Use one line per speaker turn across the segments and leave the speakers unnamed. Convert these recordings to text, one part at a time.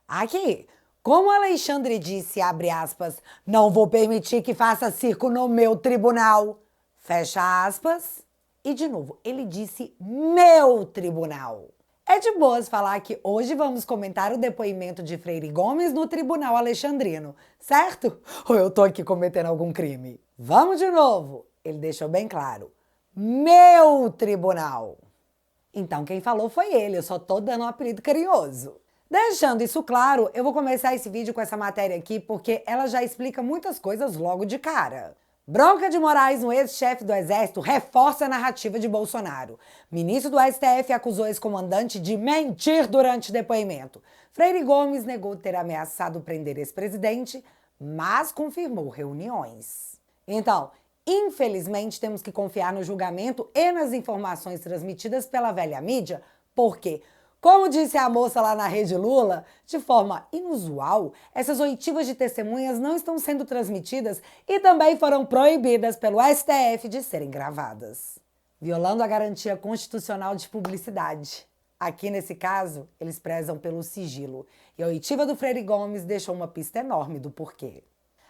Aqui, como Alexandre disse, abre aspas, não vou permitir que faça circo no meu tribunal, fecha aspas. E de novo, ele disse meu tribunal. É de boas falar que hoje vamos comentar o depoimento de Freire Gomes no tribunal alexandrino, certo? Ou eu tô aqui cometendo algum crime? Vamos de novo. Ele deixou bem claro. Meu tribunal. Então quem falou foi ele, eu só tô dando um apelido carinhoso. Deixando isso claro, eu vou começar esse vídeo com essa matéria aqui porque ela já explica muitas coisas logo de cara. Bronca de Moraes no ex-chefe do Exército reforça a narrativa de Bolsonaro. Ministro do STF acusou ex-comandante de mentir durante depoimento. Freire Gomes negou ter ameaçado prender ex-presidente, mas confirmou reuniões. Então, infelizmente, temos que confiar no julgamento e nas informações transmitidas pela velha mídia, porque, como disse a moça lá na Rede Lula, de forma inusual, essas oitivas de testemunhas não estão sendo transmitidas e também foram proibidas pelo STF de serem gravadas, violando a garantia constitucional de publicidade. Aqui, nesse caso, eles prezam pelo sigilo, e a oitiva do Freire Gomes deixou uma pista enorme do porquê.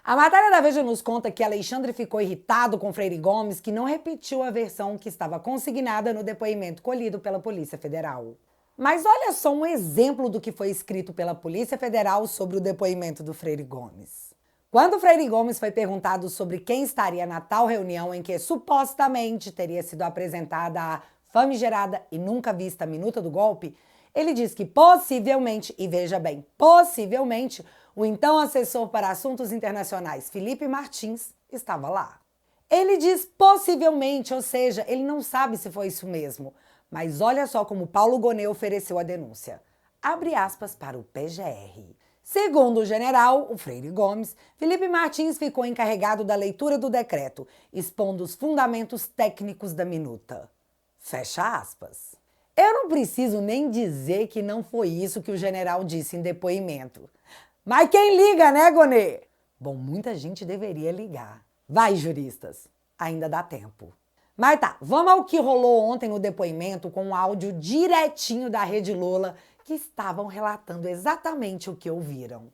A matéria da Veja nos conta que Alexandre ficou irritado com Freire Gomes, que não repetiu a versão que estava consignada no depoimento colhido pela Polícia Federal. Mas olha só um exemplo do que foi escrito pela Polícia Federal sobre o depoimento do Freire Gomes. Quando Freire Gomes foi perguntado sobre quem estaria na tal reunião em que supostamente teria sido apresentada a famigerada e nunca vista minuta do golpe, ele diz que possivelmente, e veja bem, possivelmente, o então assessor para assuntos internacionais, Felipe Martins, estava lá. Ele diz possivelmente, ou seja, ele não sabe se foi isso mesmo. Mas olha só como Paulo Gonet ofereceu a denúncia. Abre aspas para o PGR. Segundo o general, o Freire Gomes, Felipe Martins ficou encarregado da leitura do decreto, expondo os fundamentos técnicos da minuta. Fecha aspas. Eu não preciso nem dizer que não foi isso que o general disse em depoimento. Mas quem liga, né, Gonet? Bom, muita gente deveria ligar. Vai, juristas, ainda dá tempo. Mas tá, vamos ao que rolou ontem no depoimento com um áudio direitinho da Rede Lula, que estavam relatando exatamente o que ouviram.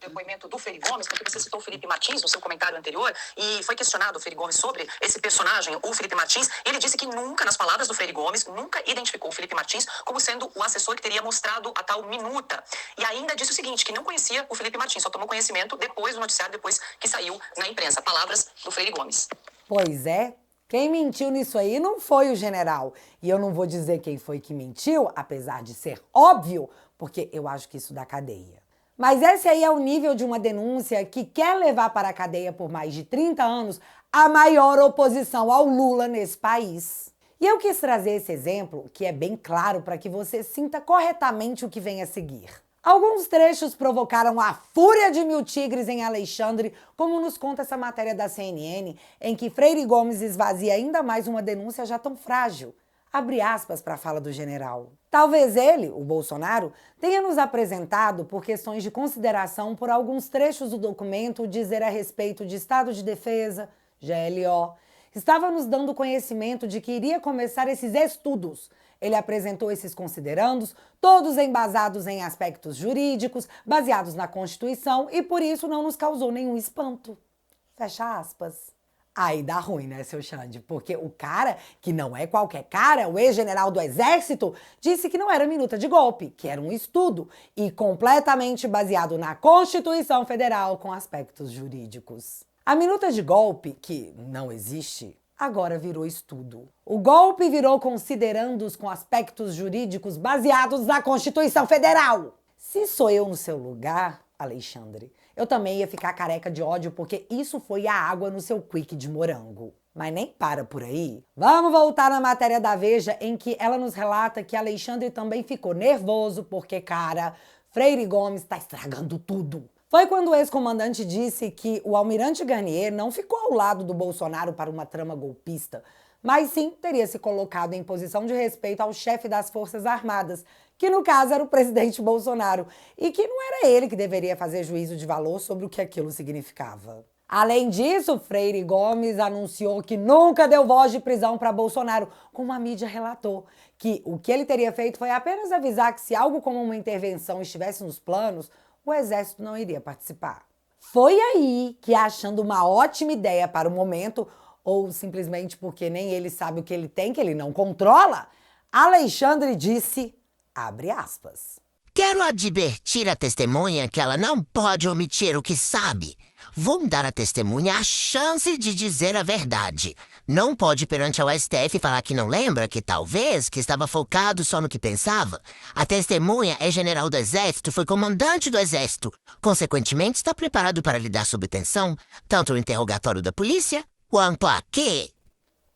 Depoimento do Freire Gomes, porque você citou o Felipe Martins no seu comentário anterior, e foi questionado o Freire Gomes sobre esse personagem, o Felipe Martins, e ele disse que nunca, nas palavras do Freire Gomes, nunca identificou o Felipe Martins como sendo o assessor que teria mostrado a tal minuta. E ainda disse o seguinte, que não conhecia o Felipe Martins, só tomou conhecimento depois do noticiário, depois que saiu na imprensa. Palavras do Freire Gomes.
Pois é, quem mentiu nisso aí não foi o general. E eu não vou dizer quem foi que mentiu, apesar de ser óbvio, porque eu acho que isso dá cadeia. Mas esse aí é o nível de uma denúncia que quer levar para a cadeia por mais de 30 anos a maior oposição ao Lula nesse país. E eu quis trazer esse exemplo, que é bem claro para que você sinta corretamente o que vem a seguir. Alguns trechos provocaram a fúria de mil tigres em Alexandre, como nos conta essa matéria da CNN, em que Freire Gomes esvazia ainda mais uma denúncia já tão frágil. Abre aspas para a fala do general. Talvez ele, o Bolsonaro, tenha nos apresentado, por questões de consideração por alguns trechos do documento, dizer a respeito de Estado de Defesa, GLO. Estava nos dando conhecimento de que iria começar esses estudos. Ele apresentou esses considerandos, todos embasados em aspectos jurídicos, baseados na Constituição, e por isso não nos causou nenhum espanto. Fecha aspas. Aí dá ruim, né, seu Xande? Porque o cara, que não é qualquer cara, o ex-general do Exército, disse que não era minuta de golpe, que era um estudo, e completamente baseado na Constituição Federal com aspectos jurídicos. A minuta de golpe, que não existe, agora virou estudo. O golpe virou considerandos com aspectos jurídicos baseados na Constituição Federal. Se sou eu no seu lugar, Alexandre, eu também ia ficar careca de ódio porque isso foi a água no seu quick de morango. Mas nem para por aí. Vamos voltar na matéria da Veja, em que ela nos relata que Alexandre também ficou nervoso porque, cara, Freire Gomes tá estragando tudo. Foi quando o ex-comandante disse que o almirante Garnier não ficou ao lado do Bolsonaro para uma trama golpista, mas sim teria se colocado em posição de respeito ao chefe das Forças Armadas, que no caso era o presidente Bolsonaro, e que não era ele que deveria fazer juízo de valor sobre o que aquilo significava. Além disso, Freire Gomes anunciou que nunca deu voz de prisão para Bolsonaro, como a mídia relatou, que o que ele teria feito foi apenas avisar que se algo como uma intervenção estivesse nos planos, o Exército não iria participar. Foi aí que, achando uma ótima ideia para o momento, ou simplesmente porque nem ele sabe o que ele tem, que ele não controla, Alexandre disse, abre aspas,
quero advertir a testemunha que ela não pode omitir o que sabe. Vou dar à testemunha a chance de dizer a verdade. Não pode perante ao STF falar que não lembra, que talvez, que estava focado só no que pensava. A testemunha é general do Exército, foi comandante do Exército. Consequentemente, está preparado para lidar sob tensão, tanto o interrogatório da polícia, quanto a quê?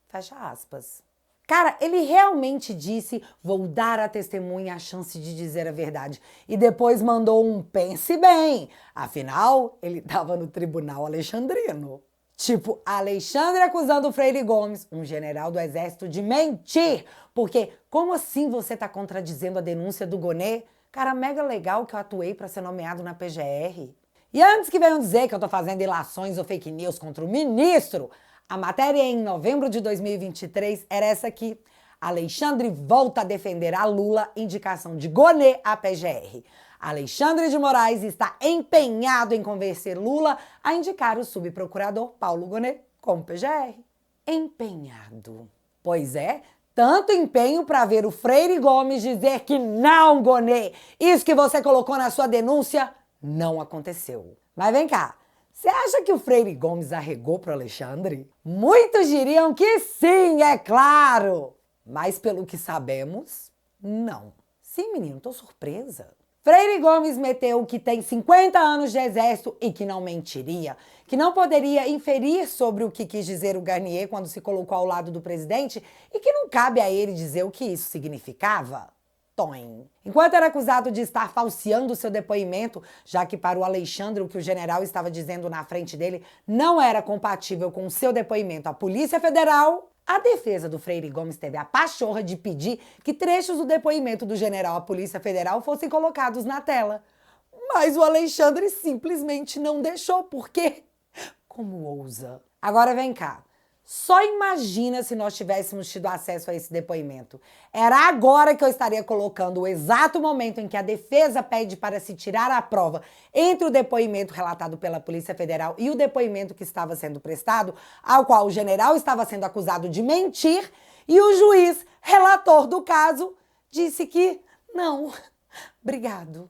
Fecha aspas. Cara, ele realmente disse, vou dar à testemunha a chance de dizer a verdade. E depois mandou um pense bem. Afinal, ele estava no tribunal alexandrino. Tipo, Alexandre acusando o Freire Gomes, um general do Exército, de mentir. Porque como assim você tá contradizendo a denúncia do Gonê? Cara, mega legal que eu atuei para ser nomeado na PGR. E antes que venham dizer que eu tô fazendo ilações ou fake news contra o ministro, a matéria em novembro de 2023 era essa aqui. Alexandre volta a defender a Lula, indicação de Gonê à PGR. Alexandre de Moraes está empenhado em convencer Lula a indicar o subprocurador Paulo Gonê como PGR. Empenhado. Pois é, tanto empenho para ver o Freire Gomes dizer que não, Gonê, isso que você colocou na sua denúncia não aconteceu. Mas vem cá. Você acha que o Freire Gomes arregou pro Alexandre? Muitos diriam que sim, é claro! Mas pelo que sabemos, não. Sim, menino, tô surpresa. Freire Gomes meteu que tem 50 anos de exército e que não mentiria, que não poderia inferir sobre o que quis dizer o Garnier quando se colocou ao lado do presidente e que não cabe a ele dizer o que isso significava. Toim. Enquanto era acusado de estar falseando seu depoimento, já que para o Alexandre o que o general estava dizendo na frente dele não era compatível com o seu depoimento à Polícia Federal, a defesa do Freire Gomes teve a pachorra de pedir que trechos do depoimento do general à Polícia Federal fossem colocados na tela. Mas o Alexandre simplesmente não deixou, porque como ousa? Agora vem cá. Só imagina se nós tivéssemos tido acesso a esse depoimento. Era agora que eu estaria colocando o exato momento em que a defesa pede para se tirar a prova entre o depoimento relatado pela Polícia Federal e o depoimento que estava sendo prestado, ao qual o general estava sendo acusado de mentir, e o juiz, relator do caso, disse que não, obrigado.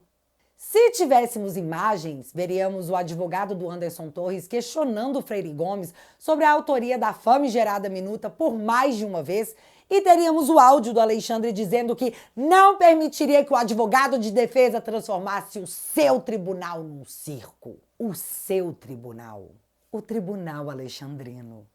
Se tivéssemos imagens, veríamos o advogado do Anderson Torres questionando o Freire Gomes sobre a autoria da famigerada minuta por mais de uma vez e teríamos o áudio do Alexandre dizendo que não permitiria que o advogado de defesa transformasse o seu tribunal num circo. O seu tribunal. O tribunal alexandrino.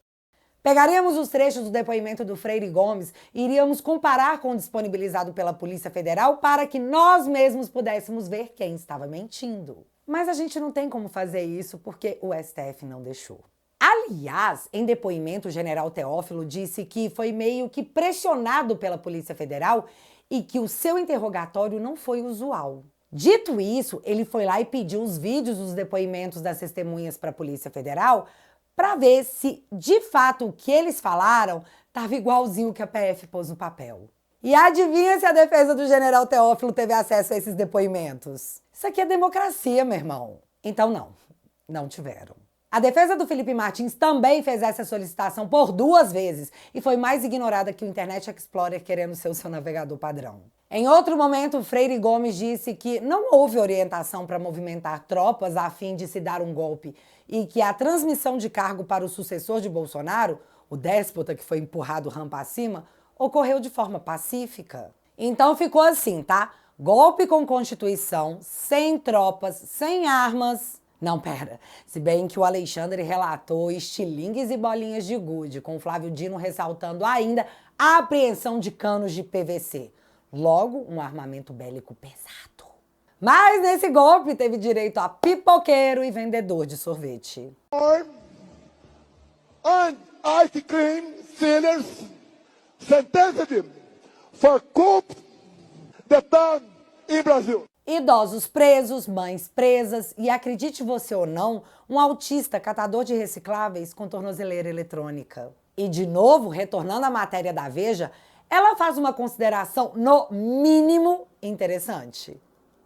Pegaríamos os trechos do depoimento do Freire Gomes e iríamos comparar com o disponibilizado pela Polícia Federal para que nós mesmos pudéssemos ver quem estava mentindo. Mas a gente não tem como fazer isso porque o STF não deixou. Aliás, em depoimento, o general Teófilo disse que foi meio que pressionado pela Polícia Federal e que o seu interrogatório não foi usual. Dito isso, ele foi lá e pediu os vídeos dos depoimentos das testemunhas para a Polícia Federal para ver se, de fato, o que eles falaram estava igualzinho o que a PF pôs no papel. E adivinha se a defesa do general Teófilo teve acesso a esses depoimentos? Isso aqui é democracia, meu irmão. Então não tiveram. A defesa do Felipe Martins também fez essa solicitação por 2 vezes e foi mais ignorada que o Internet Explorer querendo ser o seu navegador padrão. Em outro momento, Freire Gomes disse que não houve orientação para movimentar tropas a fim de se dar um golpe e que a transmissão de cargo para o sucessor de Bolsonaro, o déspota que foi empurrado rampa acima, ocorreu de forma pacífica. Então ficou assim, tá? Golpe com Constituição, sem tropas, sem armas. Não, pera. Se bem que o Alexandre relatou estilingues e bolinhas de gude, com Flávio Dino ressaltando ainda a apreensão de canos de PVC. Logo, um armamento bélico pesado. Mas nesse golpe teve direito a pipoqueiro e vendedor de sorvete.
And ice cream sellers sentenced him for coup d'etat in Brazil.
Idosos presos, mães presas e, acredite você ou não, um autista catador de recicláveis com tornozeleira eletrônica. E, de novo, retornando à matéria da Veja, ela faz uma consideração, no mínimo, interessante.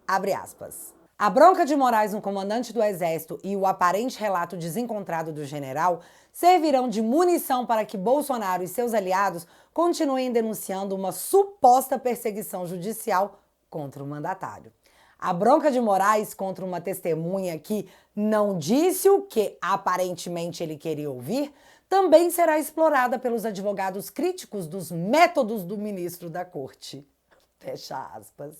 Abre aspas. A bronca de Moraes no comandante do Exército e o aparente relato desencontrado do general servirão de munição para que Bolsonaro e seus aliados continuem denunciando uma suposta perseguição judicial contra o mandatário. A bronca de Moraes contra uma testemunha que não disse o que aparentemente ele queria ouvir também será explorada pelos advogados críticos dos métodos do ministro da corte. Fecha aspas.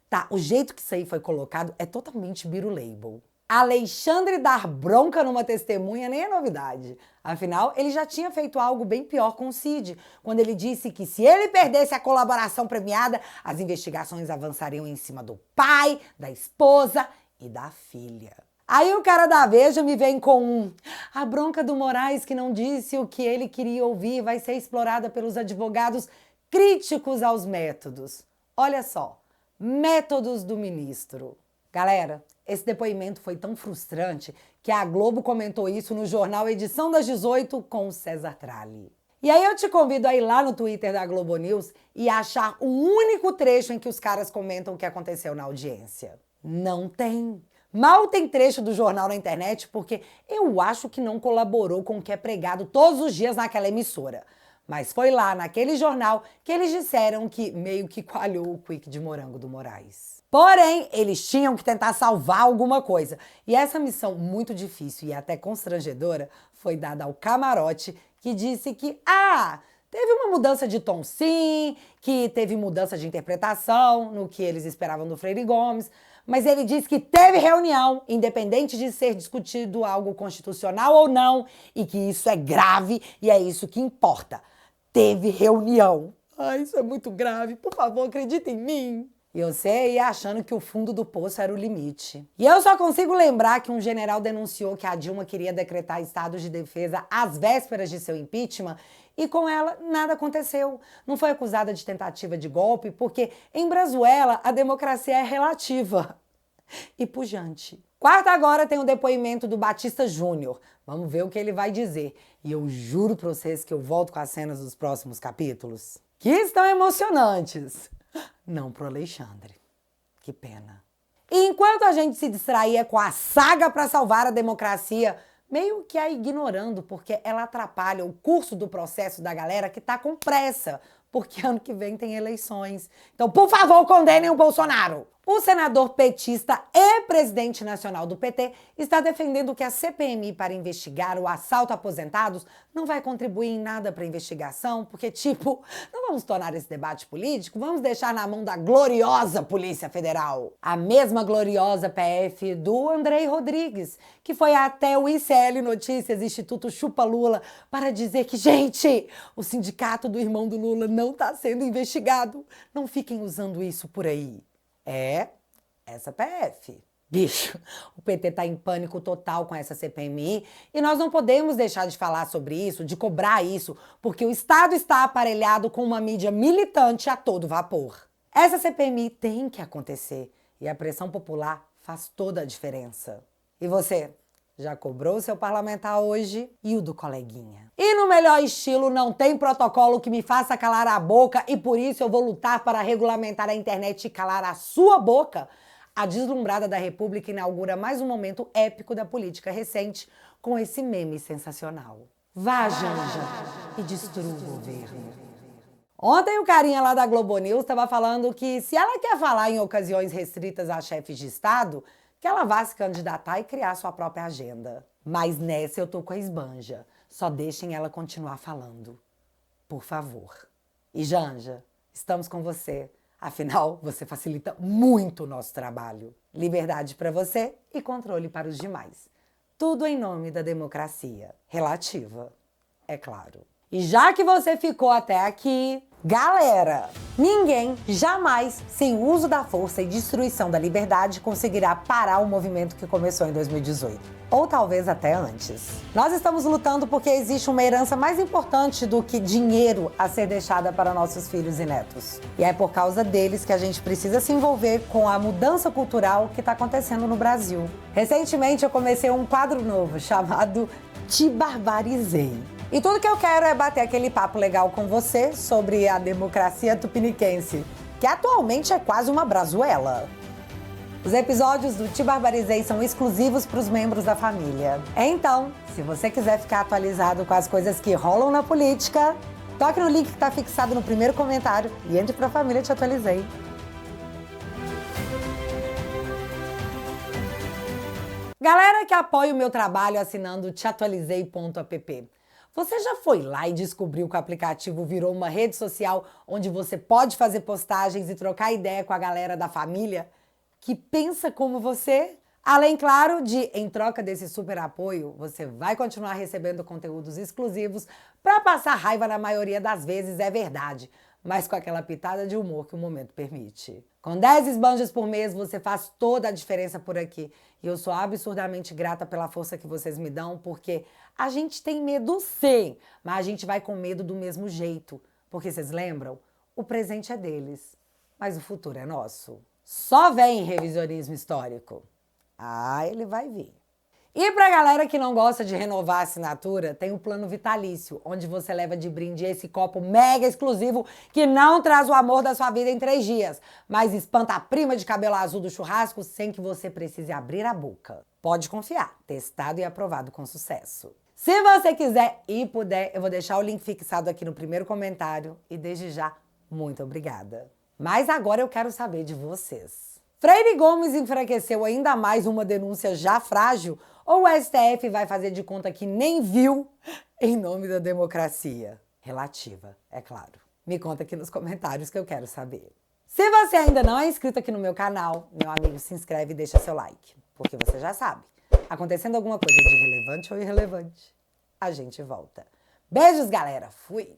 Tá, o jeito que isso aí foi colocado é totalmente birulabel. Alexandre dar bronca numa testemunha nem é novidade. Afinal, ele já tinha feito algo bem pior com o Cid, quando ele disse que se ele perdesse a colaboração premiada, as investigações avançariam em cima do pai, da esposa e da filha. Aí o cara da Veja me vem com a bronca do Moraes que não disse o que ele queria ouvir vai ser explorada pelos advogados críticos aos métodos. Olha só, métodos do ministro. Galera, esse depoimento foi tão frustrante que a Globo comentou isso no jornal Edição das 18 com o César Tralli. E aí eu te convido a ir lá no Twitter da Globo News e achar o único trecho em que os caras comentam o que aconteceu na audiência. Não tem. Mal tem trecho do jornal na internet porque eu acho que não colaborou com o que é pregado todos os dias naquela emissora. Mas foi lá, naquele jornal, que eles disseram que meio que coalhou o quick de morango do Moraes. Porém, eles tinham que tentar salvar alguma coisa. E essa missão muito difícil e até constrangedora foi dada ao Camarote, que disse que, teve uma mudança de tom sim, que teve mudança de interpretação no que eles esperavam do Freire Gomes, mas ele disse que teve reunião, independente de ser discutido algo constitucional ou não, e que isso é grave e é isso que importa. Teve reunião. Isso é muito grave. Por favor, acredita em mim. E você ia achando que o fundo do poço era o limite. E eu só consigo lembrar que um general denunciou que a Dilma queria decretar estado de defesa às vésperas de seu impeachment e com ela nada aconteceu. Não foi acusada de tentativa de golpe porque em Brazuela a democracia é relativa e pujante. Quarta agora tem o depoimento do Batista Júnior. Vamos ver o que ele vai dizer. E eu juro pra vocês que eu volto com as cenas dos próximos capítulos, que estão emocionantes. Não pro Alexandre. Que pena. E enquanto a gente se distraía com a saga para salvar a democracia, meio que a ignorando, porque ela atrapalha o curso do processo da galera que tá com pressa, porque ano que vem tem eleições. Então, por favor, condenem o Bolsonaro. O senador petista e presidente nacional do PT está defendendo que a CPMI para investigar o assalto a aposentados não vai contribuir em nada para a investigação, porque, não vamos tornar esse debate político, vamos deixar na mão da gloriosa Polícia Federal. A mesma gloriosa PF do Andrei Rodrigues, que foi até o ICL Notícias, Instituto Chupa Lula, para dizer que, gente, o sindicato do irmão do Lula não está sendo investigado. Não fiquem usando isso por aí. Essa PF. Bicho, o PT tá em pânico total com essa CPMI e nós não podemos deixar de falar sobre isso, de cobrar isso, porque o Estado está aparelhado com uma mídia militante a todo vapor. Essa CPMI tem que acontecer e a pressão popular faz toda a diferença. E você, já cobrou o seu parlamentar hoje e o do coleguinha? E no melhor estilo, não tem protocolo que me faça calar a boca e por isso eu vou lutar para regulamentar a internet e calar a sua boca. A deslumbrada da República inaugura mais um momento épico da política recente com esse meme sensacional. Vá, Janja, e destrua o governo. Ontem o carinha lá da Globo News estava falando que se ela quer falar em ocasiões restritas a chefes de Estado, que ela vá se candidatar e criar sua própria agenda. Mas nessa eu tô com a esbanja. Só deixem ela continuar falando. Por favor. E Janja, estamos com você. Afinal, você facilita muito o nosso trabalho. Liberdade para você e controle para os demais. Tudo em nome da democracia. Relativa, é claro. E já que você ficou até aqui, galera, ninguém jamais, sem o uso da força e destruição da liberdade, conseguirá parar o movimento que começou em 2018. Ou talvez até antes. Nós estamos lutando porque existe uma herança mais importante do que dinheiro a ser deixada para nossos filhos e netos. E é por causa deles que a gente precisa se envolver com a mudança cultural que está acontecendo no Brasil. Recentemente eu comecei um quadro novo chamado Te Barbarizei. E tudo que eu quero é bater aquele papo legal com você sobre a democracia tupiniquense, que atualmente é quase uma brazuela. Os episódios do Te Barbarizei são exclusivos para os membros da família. Então, se você quiser ficar atualizado com as coisas que rolam na política, toque no link que está fixado no primeiro comentário e entre para a família Te Atualizei. Galera que apoia o meu trabalho assinando teatualizei.app. Você já foi lá e descobriu que o aplicativo virou uma rede social onde você pode fazer postagens e trocar ideia com a galera da família que pensa como você? Além, claro, de, em troca desse super apoio, você vai continuar recebendo conteúdos exclusivos para passar raiva na maioria das vezes, é verdade, mas com aquela pitada de humor que o momento permite. Com 10 esbanjas por mês, você faz toda a diferença por aqui. E eu sou absurdamente grata pela força que vocês me dão, porque a gente tem medo sim, mas a gente vai com medo do mesmo jeito. Porque vocês lembram? O presente é deles, mas o futuro é nosso. Só vem revisionismo histórico. Ah, ele vai vir. E pra galera que não gosta de renovar a assinatura, tem o plano vitalício, onde você leva de brinde esse copo mega exclusivo que não traz o amor da sua vida em 3 dias, mas espanta a prima de cabelo azul do churrasco sem que você precise abrir a boca. Pode confiar, testado e aprovado com sucesso. Se você quiser e puder, eu vou deixar o link fixado aqui no primeiro comentário e desde já, muito obrigada. Mas agora eu quero saber de vocês. Freire Gomes enfraqueceu ainda mais uma denúncia já frágil ou o STF vai fazer de conta que nem viu em nome da democracia? Relativa, é claro. Me conta aqui nos comentários que eu quero saber. Se você ainda não é inscrito aqui no meu canal, meu amigo, se inscreve e deixa seu like. Porque você já sabe, acontecendo alguma coisa de relevante ou irrelevante, a gente volta. Beijos, galera. Fui!